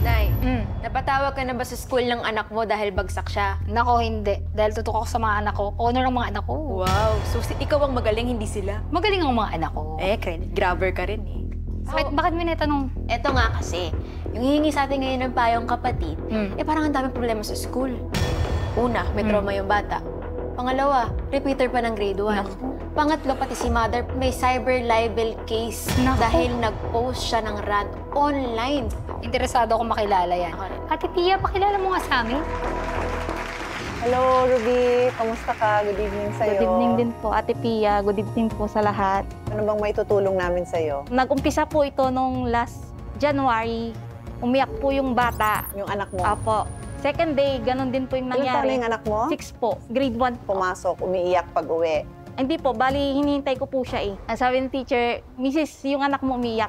Nay, napatawag ka na ba sa school ng anak mo dahil bagsak siya? Nako, hindi. Dahil tutok ako sa mga anak ko. Honor ng mga anak ko. Wow, so ikaw ang magaling, hindi sila? Magaling ang mga anak ko. Credit grabber ka rin eh. Bakit mo natanong? Eto nga kasi, yung hihingi sa atin ngayon ng payong kapatid, parang ang daming problema sa school. Una, may trauma yung bata. Pangalawa, repeater pa ng grade 1. Pangatlo, pati si mother, may cyber libel case dahil nag-post siya ng rant online. Interesado ako makilala yan. Ako rin. Ate Pia, pakilala mo nga sa amin. Hello, Ruby. Kamusta ka? Good evening sa'yo. Good evening din po, Ate Pia. Good evening po sa lahat. Ano bang maitutulong namin sa'yo? Nag-umpisa po ito nung last January. Umiyak po yung bata. Yung anak mo? Apo. Second day, ganun din po yung Ilan taon na nangyari. yung anak mo? 6 po. Grade 1 po. Pumasok, umiiyak pag uwi. Hindi po, bali hinihintay ko po siya eh. Ang sabi ng teacher, Mrs., yung anak mo umiyak.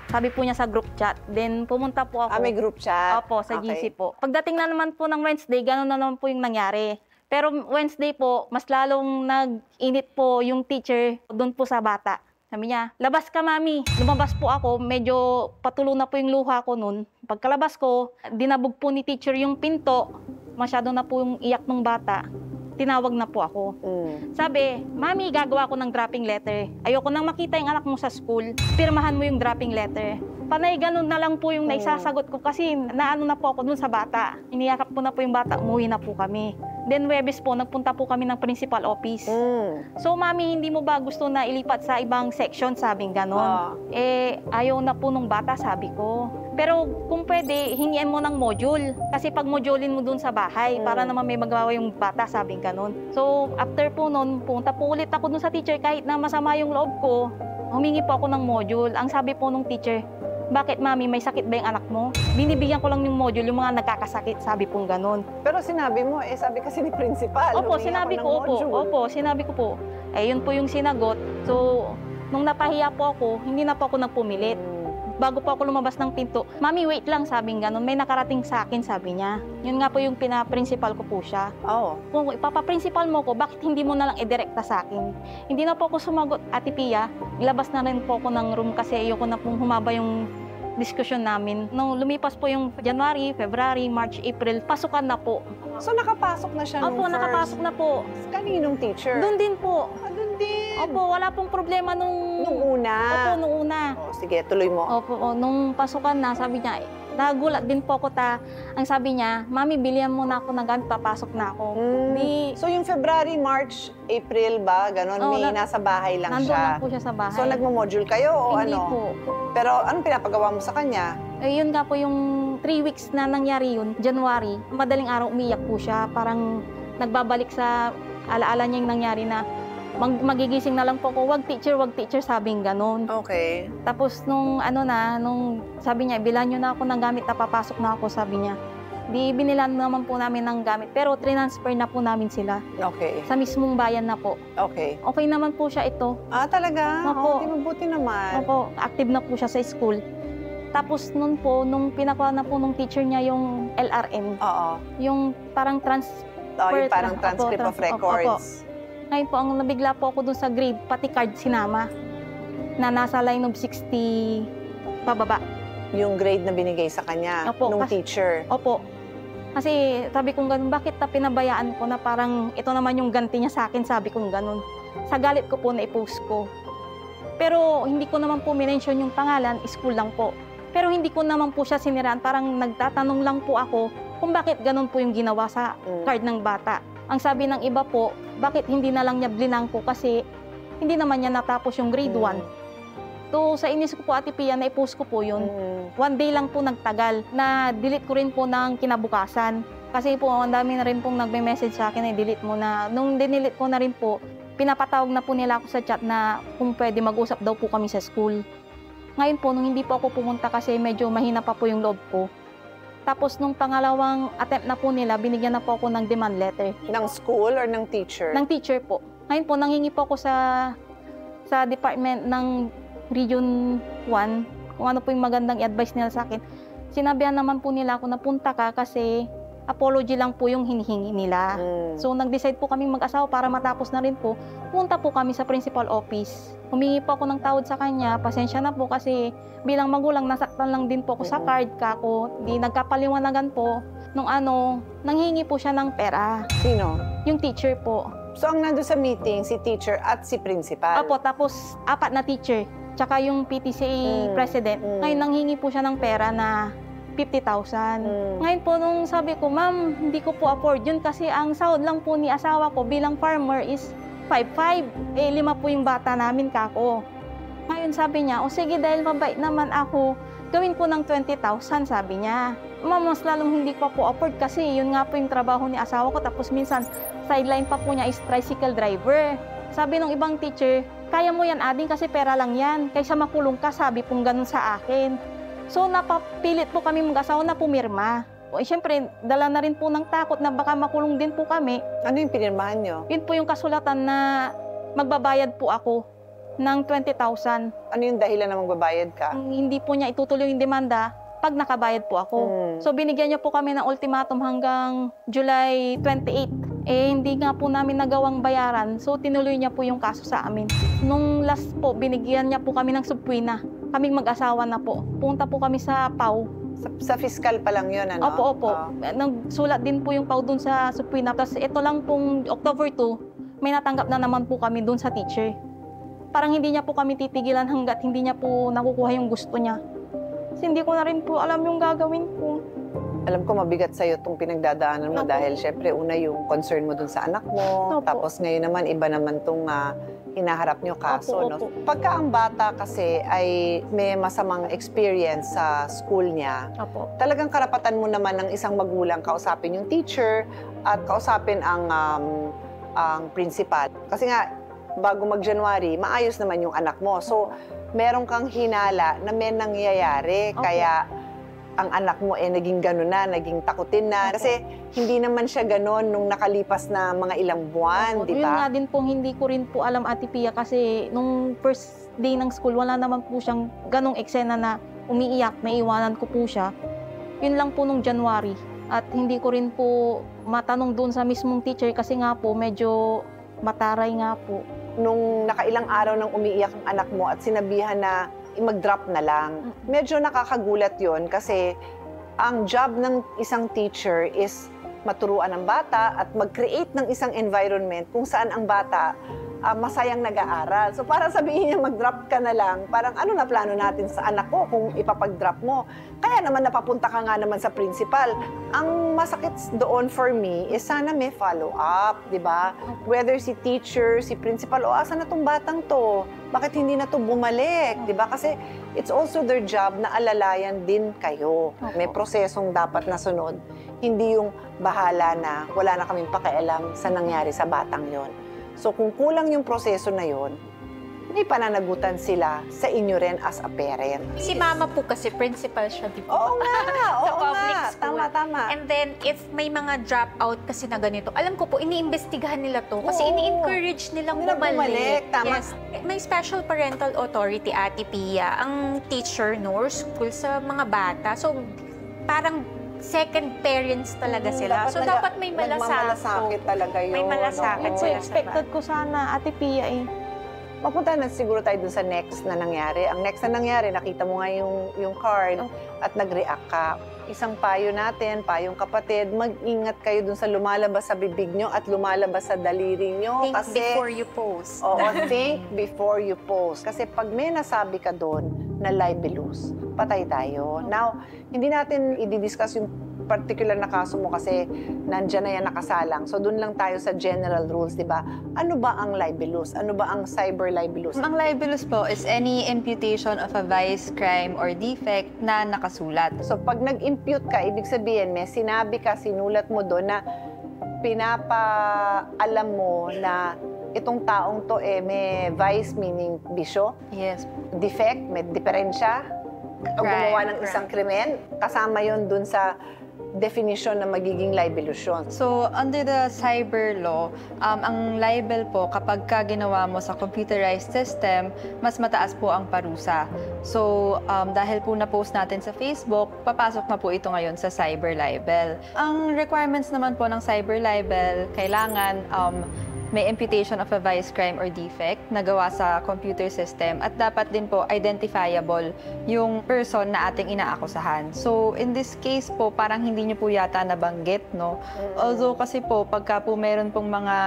Sabi po niya sa group chat. Then pumunta po ako. May group chat? Opo, sa Okay. GC po. Pagdating na naman po ng Wednesday, ganun na naman po yung nangyari. Pero Wednesday po, mas lalong nag-init po yung teacher doon po sa bata. Sabi niya, labas ka mami. Lumabas po ako, medyo patulo na po yung luha ko noon. Pagkalabas ko, dinabog po ni teacher yung pinto. Masyado na po yung iyak ng bata. Tinawag na po ako. Sabi, mami, gagawa ko ng dropping letter. Ayoko nang makita yung anak mo sa school. Pirmahan mo yung dropping letter. Panay ganun na lang po yung naisasagot ko kasi naano na po ako dun sa bata. Iniyakap ko na po yung bata, umuwi na po kami. Then Webes po, nagpunta po kami ng principal office. So, mami, hindi mo ba gusto na ilipat sa ibang section? Sabing ganon. Ayaw na po nung bata, sabi ko. Pero kung pwede, hingian mo ng module. Kasi pag modulin mo dun sa bahay, para naman may magawa yung bata, sabing ganon. So, after po nun, punta po ulit ako dun sa teacher. Kahit na masama yung loob ko, humingi po ako ng module. Ang sabi po nung teacher, bakit mami, may sakit ba yung anak mo? Binibigyan ko lang yung module, yung mga nagkakasakit, sabi pong ganon. Pero sinabi mo, sabi kasi ni principal. Opo, humingi sinabi ako ng ko, module. opo, sinabi ko po. Yun po yung sinagot. So, nung napahiya po ako, hindi na po ako nagpumilit. Bago po ako lumabas ng pinto, mami, wait lang, sabing ganon. May nakarating sa akin, sabi niya. Yun nga po yung pina-principal ko po siya. Kung ipapa-principal mo ko, bakit hindi mo na lang i-direkta sa akin? Hindi na po ako sumagot, Ate Pia. Ilabas na rin po ako ng room kasi ayoko na pong humaba yung diskusyon namin. Nung lumipas po yung January, February, March, April, pasukan na po. So nakapasok na siya nung Opo, first? nakapasok na po. Kaninong teacher? Doon din po. Doon din? Opo, wala pong problema nung una? Opo, nung una. Sige, tuloy mo. Opo, nung pasukan na, sabi niya, nagulat din po ako ang sabi niya, mami, bilihan mo na ako ng gamit, papasok na ako. So yung February, March, April ba, ganon, may nasa bahay lang nandun siya? lang po siya sa bahay. So nagmo-module kayo o Hindi ano? po. Pero anong pinapagawa mo sa kanya? Yun nga po yung 3 weeks na nangyari yun, January, madaling araw umiyak po siya, parang nagbabalik sa alaala niya yung nangyari na magigising na lang po ako, wag teacher, sabing ganon. Okay. Tapos nung sabi niya, bilan niyo na ako ng gamit na papasok na ako, sabi niya. Di binilan naman po namin ng gamit, pero transfer na po namin sila. Okay. Sa mismong bayan na po. Okay. Okay naman po siya ito. Talaga? Opo. Mabuti naman. Opo, active na po siya sa school. Tapos nun po, nung pinakuha na po nung teacher niya yung LRM, yung parang yung parang transcript of records. Ngayon po, ang nabigla po ako dun sa grade, pati card sinama, na nasa line of 60 pababa. Yung grade na binigay sa kanya, nung teacher? Opo. Kasi sabi kong ganun, bakit pinabayaan ko na parang ito naman yung ganti niya sa akin, sabi kong ganun. Sa galit ko po na i-post ko. Pero hindi ko naman po minention yung pangalan, school lang po. Pero hindi ko naman po siya siniraan, parang nagtatanong lang po ako kung bakit ganun po yung ginawa sa card ng bata. Ang sabi ng iba po, bakit hindi na lang niya blinangko kasi hindi naman niya natapos yung grade 1. So sa inis ko po, Ate Pia, na-post ko po yun. 1 day lang po nagtagal na delete ko rin po ng kinabukasan. Kasi po, ang dami na rin pong nagme-message sa akin na delete mo na. Nung dinelete ko na rin po, pinapatawag na po nila ako sa chat na kung pwede mag-usap daw po kami sa school. Ngayon po, nung hindi po ako pumunta kasi medyo mahina pa po yung loob ko. Tapos nung pangalawang attempt na po nila, binigyan na po ako ng demand letter. Ng school or ng teacher? Ng teacher po. Ngayon po, nanghingi po ako sa department ng Region 1 kung ano po yung magandang i-advise nila sa akin. Sinabihan naman po nila ako na punta ka kasi apology lang po yung hinihingi nila. So nag-decide po kami mag-asawa para matapos na rin po. Punta po kami sa principal office. Humingi po ako ng tawad sa kanya. Pasensya na po kasi bilang magulang nasaktan lang din po ako sa card kako. Di nagkapaliwanagan po. Nung nanghingi po siya ng pera. Sino? Yung teacher po. So ang nando sa meeting, si teacher at si principal? Opo, tapos 4 na teacher. Tsaka yung PTCA president. Ngayon nanghingi po siya ng pera na 50,000. Ngayon po nung sabi ko, ma'am, hindi ko po afford yun kasi ang sahod lang po ni asawa ko bilang farmer is 5,500. 5 po yung bata namin kako. Ngayon sabi niya, o sige dahil mabait naman ako, gawin ko ng 20,000 sabi niya. Ma'am, mas lalong hindi ko po afford kasi yun nga po yung trabaho ni asawa ko. Tapos minsan, sideline pa po niya is tricycle driver. Sabi ng ibang teacher, kaya mo yan ading kasi pera lang yan. Kaysa makulong ka, sabi pong ganun sa akin. So napapilit po kami mag-asawa na pumirma. O siyempre, dala na rin po ng takot na baka makulong din po kami. Ano yung pinirmahan nyo? Yun po yung kasulatan na magbabayad po ako ng 20,000. Ano yung dahilan na magbabayad ka? Hindi po niya itutuloy yung demanda pag nakabayad po ako. So binigyan niya po kami ng ultimatum hanggang July 28. Hindi nga po namin nagawang bayaran. So tinuloy niya po yung kaso sa amin. Nung last po, binigyan niya po kami ng subpoena. Kaming mag-asawa na po. Punta po kami sa PAW. Sa fiscal pa lang yun, ano? Opo. Nagsulat din po yung PAW dun sa subpoena. Tapos ito lang pong October 2, may natanggap na naman po kami dun sa teacher. Parang hindi niya po kami titigilan hanggat hindi niya po nakukuha yung gusto niya. Kasi hindi ko na rin po alam yung gagawin ko. Alam ko mabigat sa'yo itong pinagdadaanan mo dahil syempre una yung concern mo dun sa anak mo. Tapos ngayon naman iba naman itong hinaharap niyo kaso. No? Pagka ang bata kasi ay may masamang experience sa school niya, talagang karapatan mo naman ng isang magulang kausapin yung teacher at kausapin ang principal. Kasi nga, bago mag-January, maayos naman yung anak mo. So, meron kang hinala na may nangyayari. Kaya ang anak mo naging gano'n na, naging takutin na. Kasi hindi naman siya gano'n nung nakalipas na mga ilang buwan, di Yun ba? nga din po, hindi ko rin po alam, Ate Pia, kasi nung first day ng school, wala naman po siyang ganong eksena na umiiyak, naiwanan ko po siya. Yun lang po nung January. At hindi ko rin po matanong doon sa mismong teacher kasi nga po, medyo mataray nga po. Nung nakailang araw nang umiiyak ang anak mo at sinabihan na mag-drop na lang. Medyo nakakagulat yon kasi ang job ng isang teacher is maturuan ang bata at mag-create ng isang environment kung saan ang bata masayang nag-aaral. So para sabihin niya mag-drop ka na lang, parang ano na plano natin sa anak ko kung ipapag-drop mo? Kaya naman napapunta ka nga naman sa principal. Ang masakit doon for me is sana may follow-up, di ba? Whether si teacher, si principal, o asan na tong batang to? Bakit hindi na to bumalik? Di ba? Kasi it's also their job na alalayan din kayo. May prosesong dapat nasunod. Hindi yung bahala na wala na kaming pakialam sa nangyari sa batang yon. So kung kulang yung proseso na yon, may pananagutan sila sa inyo rin as a parent. Si mama po kasi principal siya, di ba? Oo nga, Sa oo public nga. school. Tama. And then, if may mga dropout kasi na ganito, alam ko po, iniimbestigahan nila to. Kasi Oo. ini-encourage nilang bumalik. Tama. Yes. May special parental authority, Ate Pia, ang teacher, or school sa mga bata. So, parang second parents talaga sila. So, dapat may Nagmamalasakit talaga yun. May malasakit Oo. So, sila sa expected ko sana, Ate Pia Mapunta na siguro tayo dun sa next na nangyari. Ang next na nangyari, nakita mo nga yung card at nag-react ka. Isang payo natin, payong kapatid, mag-ingat kayo dun sa lumalabas sa bibig nyo at lumalabas sa daliri nyo. Think kasi, before you post. Oo, think before you post. Kasi pag may nasabi ka doon na libelous, patay tayo. Now, hindi natin i-discuss yung particular na kaso mo kasi nandyan na yan nakasalang. So, doon lang tayo sa general rules, di ba? Ano ba ang libelous? Ano ba ang cyber libelous? Ang libelous po is any imputation of a vice, crime, or defect na nakasulat. So, pag nag-impute ka, ibig sabihin, may sinabi ka, sinulat mo doon na pinapaalam mo na itong taong to may vice, meaning bisyo, Yes. defect, may diferensya, o Crime, gumawa ng isang krimen, kasama yon dun sa definition na magiging libelous yun. So, under the cyber law, ang libel po, kapag ka ginawa mo sa computerized system, mas mataas po ang parusa. So, dahil po na-post natin sa Facebook, papasok na po ito ngayon sa cyber libel. Ang requirements naman po ng cyber libel, kailangan may imputation of a vice crime or defect na gawa sa computer system at dapat din po identifiable yung person na ating inaakusahan. So, in this case po, parang hindi nyo po yata nabanggit, no? Although kasi po, pagka po meron pong mga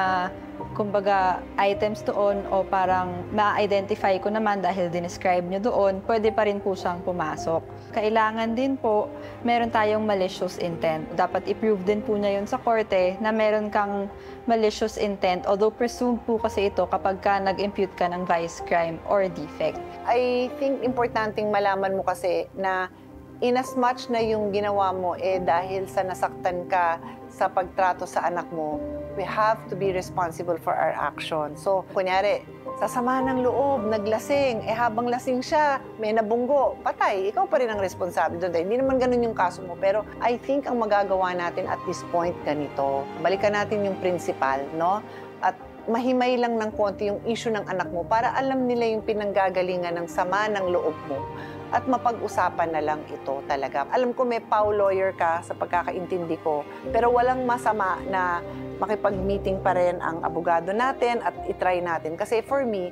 kumbaga items doon o parang ma-identify ko naman dahil dinescribe nyo doon, pwede pa rin po siyang pumasok. Kailangan din po, meron tayong malicious intent. Dapat i-prove din po niya yun sa korte na meron kang malicious intent, although presumed po kasi ito kapag ka nag-impute ka ng vice crime or defect. I think importanteng malaman mo kasi na inasmuch na yung ginawa mo dahil sa nasaktan ka sa pagtrato sa anak mo, we have to be responsible for our action. So, kunyari, sasama ng loob, naglasing, habang lasing siya, may nabunggo, patay, ikaw pa rin ang responsable doon. Hindi naman ganun yung kaso mo, pero I think ang magagawa natin at this point ganito, balikan natin yung principal, no? At mahimay lang ng konti yung issue ng anak mo para alam nila yung pinanggagalingan ng sama ng loob mo at mapag-usapan na lang ito talaga. Alam ko may PAW lawyer ka sa pagkakaintindi ko, pero walang masama na makipag-meeting pa rin ang abogado natin at itry natin. Kasi for me,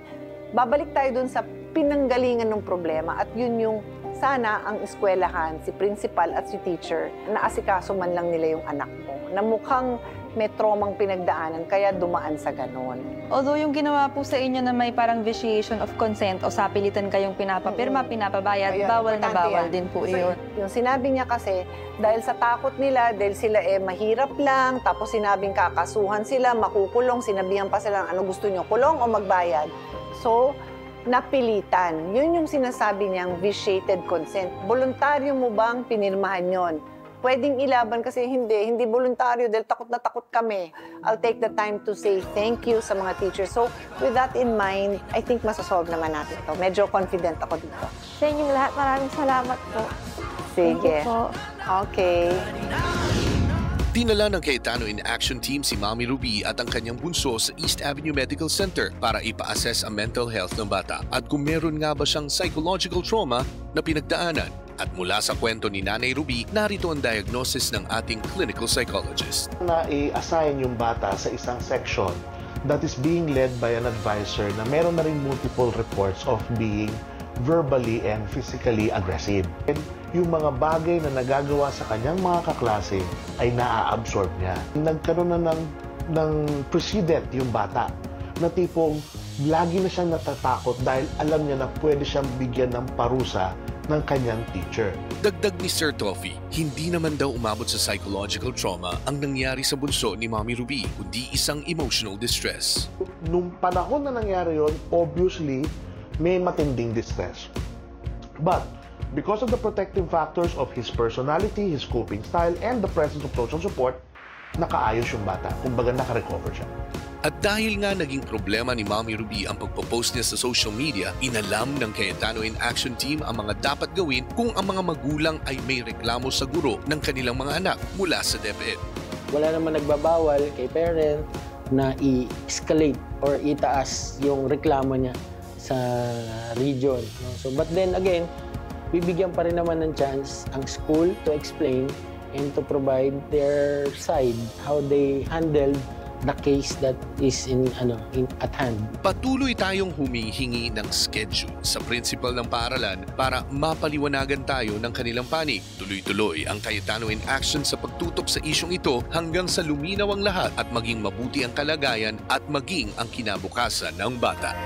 babalik tayo dun sa pinanggalingan ng problema at yun yung sana ang eskwelahan, si principal at si teacher, na asikaso man lang nila yung anak mo, na mukhang may traumang pinagdaanan, kaya dumaan sa ganon. Although yung ginawa po sa inyo na may parang vitiation of consent o sapilitan kayong pinapapirma, pinapabayad, bawal na bawal din po yun. Yung sinabi niya kasi, dahil sa takot nila, dahil sila mahirap lang, tapos sinabing kakasuhan sila, makukulong, sinabihan pa sila, ano gusto nyo, kulong o magbayad? So, napilitan. Yun yung sinasabi niyang vitiated consent. Voluntaryo mo bang pinirmahan yon? Pwedeng ilaban kasi hindi voluntaryo dahil takot na takot kami. I'll take the time to say thank you sa mga teachers. So, with that in mind, I think masasolve naman natin to. Medyo confident ako dito. Sa inyong lahat, maraming salamat po. Sige. Thank you po. Okay. Dinala ng Cayetano in Action Team si Mami Ruby at ang kanyang bunso sa East Avenue Medical Center para ipa-assess ang mental health ng bata at kung meron nga ba siyang psychological trauma na pinagdaanan. At mula sa kwento ni Nanay Ruby, narito ang diagnosis ng ating clinical psychologist. Na i-assign yung bata sa isang section that is being led by an advisor na meron na rin multiple reports of being verbally and physically aggressive. And yung mga bagay na nagagawa sa kanyang mga kaklase ay naa-absorb niya. Nagkaroon na ng precedent yung bata na tipong lagi na siyang natatakot dahil alam niya na pwede siyang bigyan ng parusa ng kanyang teacher. Dagdag ni Sir Toffee, hindi naman daw umabot sa psychological trauma ang nangyari sa bunso ni Mami Ruby, kundi isang emotional distress. Nung panahon na nangyari yon, obviously, may matinding distress. But, because of the protective factors of his personality, his coping style, and the presence of social support, nakaayos yung bata. Kumbaga, nakarecover siya. At dahil nga naging problema ni Mami Ruby ang pagpo-post niya sa social media, inalam ng Cayetano in Action Team ang mga dapat gawin kung ang mga magulang ay may reklamo sa guro ng kanilang mga anak mula sa DepEd. Wala naman nagbabawal kay parent na i-escalate or itaas yung reklamo niya sa region. So, but then again, bibigyan pa rin naman ng chance ang school to explain and to provide their side, how they handled the case that is at hand. Patuloy tayong humihingi ng schedule sa principal ng paaralan para mapaliwanagan tayo ng kanilang panig. Tuloy-tuloy ang Cayetano in Action sa pagtutok sa isyong ito hanggang sa luminaw ang lahat at maging mabuti ang kalagayan at maging ang kinabukasan ng bata.